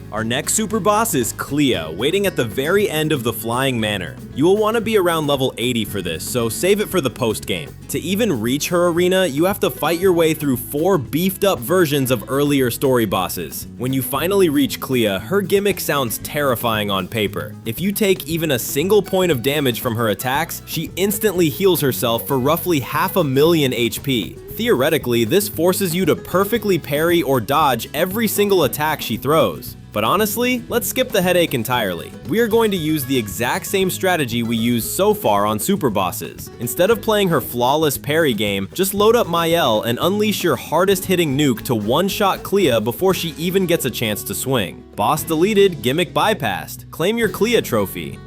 Our next super boss is Clea, waiting at the very end of the Flying Manor. You will want to be around level 80 for this, so save it for the post-game. To even reach her arena, you have to fight your way through 4 beefed up versions of earlier story bosses. When you finally reach Clea, her gimmick sounds terrifying on paper. If you take even a single point of damage from her attacks, she instantly heals herself for roughly 500,000 HP. Theoretically, this forces you to perfectly parry or dodge every single attack she throws. But honestly, let's skip the headache entirely. We are going to use the exact same strategy we used so far on super bosses. Instead of playing her flawless parry game, just load up Maelle and unleash your hardest hitting nuke to one-shot Clea before she even gets a chance to swing. Boss deleted, gimmick bypassed. Claim your Clea trophy.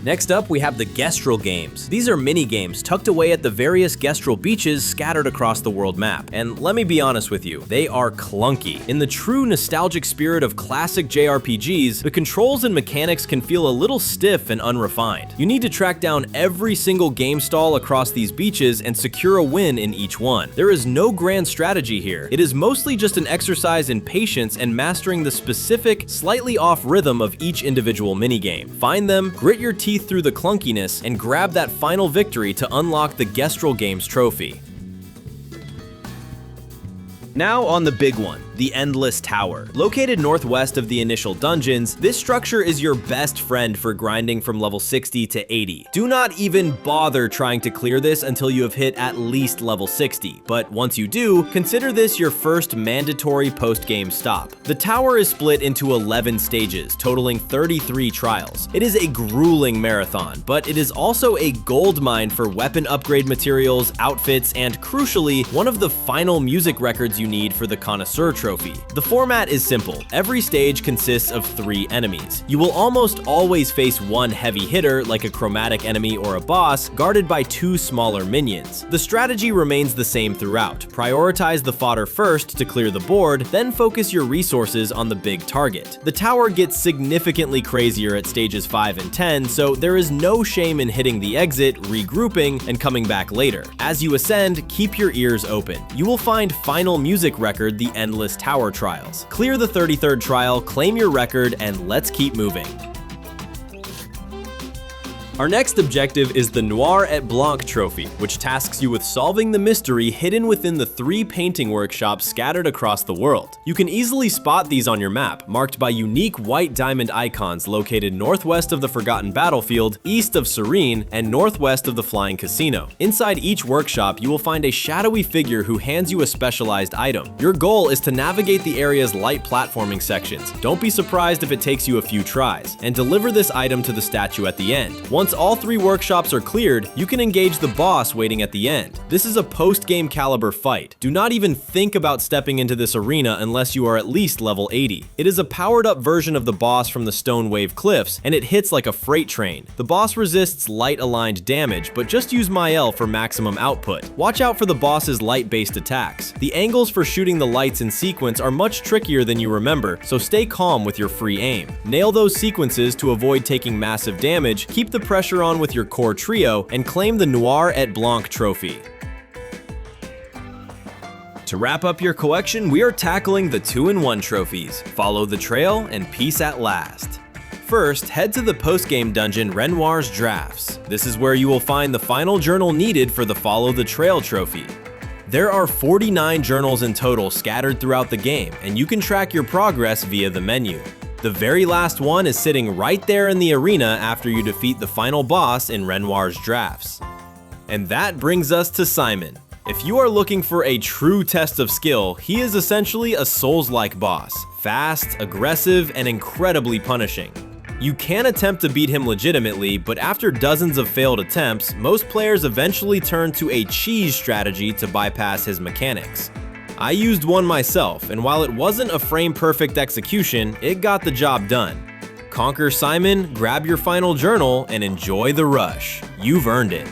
Next up, we have the Gestral Games. These are mini-games tucked away at the various Gestral beaches scattered across the world map. And let me be honest with you, they are clunky. In the true nostalgic spirit of classic JRPGs, the controls and mechanics can feel a little stiff and unrefined. You need to track down every single game stall across these beaches and secure a win in each one. There is no grand strategy here. It is mostly just an exercise in patience and mastering the specific, slightly off rhythm of each individual minigame. Find them, grit your teeth through the clunkiness, and grab that final victory to unlock the Gestral Games trophy. Now on the big one, the Endless Tower. Located northwest of the initial dungeons, this structure is your best friend for grinding from level 60 to 80. Do not even bother trying to clear this until you have hit at least level 60, but once you do, consider this your first mandatory post-game stop. The tower is split into 11 stages, totaling 33 trials. It is a grueling marathon, but it is also a gold mine for weapon upgrade materials, outfits, and crucially, one of the final music records you need for the Connoisseur trophy. The format is simple. Every stage consists of 3 enemies. You will almost always face one heavy hitter, like a chromatic enemy or a boss, guarded by 2 smaller minions. The strategy remains the same throughout. Prioritize the fodder first to clear the board, then focus your resources on the big target. The tower gets significantly crazier at stages 5 and 10, so there is no shame in hitting the exit, regrouping, and coming back later. As you ascend, keep your ears open. You will find final music record, the Endless Tower Trials. Clear the 33rd trial, claim your record, and let's keep moving. Our next objective is the Noir et Blanc trophy, which tasks you with solving the mystery hidden within the 3 painting workshops scattered across the world. You can easily spot these on your map, marked by unique white diamond icons located northwest of the Forgotten Battlefield, east of Serene, and northwest of the Flying Casino. Inside each workshop, you will find a shadowy figure who hands you a specialized item. Your goal is to navigate the area's light platforming sections. Don't be surprised if it takes you a few tries, and deliver this item to the statue at the end. Once all 3 workshops are cleared, you can engage the boss waiting at the end. This is a post-game caliber fight. Do not even think about stepping into this arena unless you are at least level 80. It is a powered-up version of the boss from the Stone Wave Cliffs, and it hits like a freight train. The boss resists light-aligned damage, but just use Maelle for maximum output. Watch out for the boss's light-based attacks. The angles for shooting the lights in sequence are much trickier than you remember, so stay calm with your free aim. Nail those sequences to avoid taking massive damage, keep the pressure on with your core trio, and claim the Noir et Blanc trophy. To wrap up your collection, we are tackling the 2-in-1 trophies, Follow the Trail and Peace at Last. First, head to the post-game dungeon Renoir's Drafts. This is where you will find the final journal needed for the Follow the Trail trophy. There are 49 journals in total scattered throughout the game, and you can track your progress via the menu. The very last one is sitting right there in the arena after you defeat the final boss in Renoir's Drafts. And that brings us to Simon. If you are looking for a true test of skill, he is essentially a Souls-like boss, fast, aggressive, and incredibly punishing. You can attempt to beat him legitimately, but after dozens of failed attempts, most players eventually turn to a cheese strategy to bypass his mechanics. I used one myself, and while it wasn't a frame-perfect execution, it got the job done. Conquer Simon, grab your final journal, and enjoy the rush. You've earned it.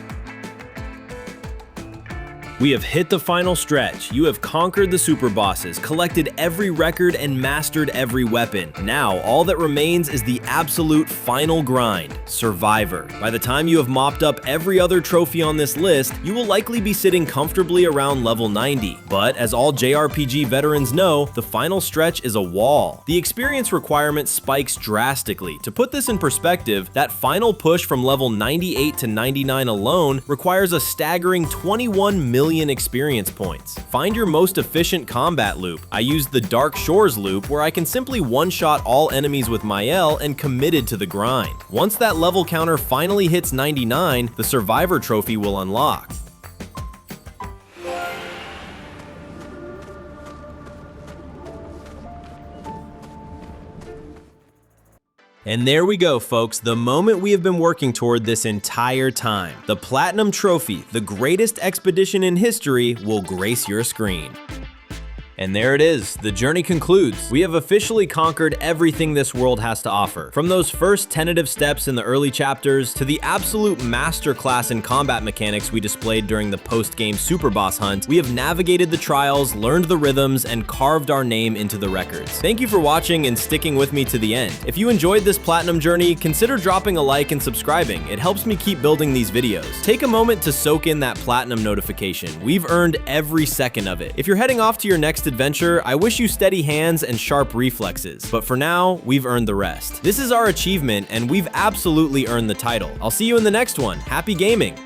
We have hit the final stretch. You have conquered the super bosses, collected every record, and mastered every weapon. Now, all that remains is the absolute final grind, Survivor. By the time you have mopped up every other trophy on this list, you will likely be sitting comfortably around level 90. But as all JRPG veterans know, the final stretch is a wall. The experience requirement spikes drastically. To put this in perspective, that final push from level 98 to 99 alone requires a staggering 21 million experience points. Find your most efficient combat loop. I used the Dark Shores loop where I can simply one-shot all enemies with Maelle and committed to the grind. Once that level counter finally hits 99, the Survivor trophy will unlock. And there we go, folks, the moment we have been working toward this entire time. The Platinum Trophy, the greatest expedition in history, will grace your screen. And there it is, the journey concludes. We have officially conquered everything this world has to offer. From those first tentative steps in the early chapters, to the absolute masterclass in combat mechanics we displayed during the post-game super boss hunt, we have navigated the trials, learned the rhythms, and carved our name into the records. Thank you for watching and sticking with me to the end. If you enjoyed this platinum journey, consider dropping a like and subscribing. It helps me keep building these videos. Take a moment to soak in that platinum notification. We've earned every second of it. If you're heading off to your next adventure, I wish you steady hands and sharp reflexes, but for now, we've earned the rest. This is our achievement, and we've absolutely earned the title. I'll see you in the next one. Happy gaming!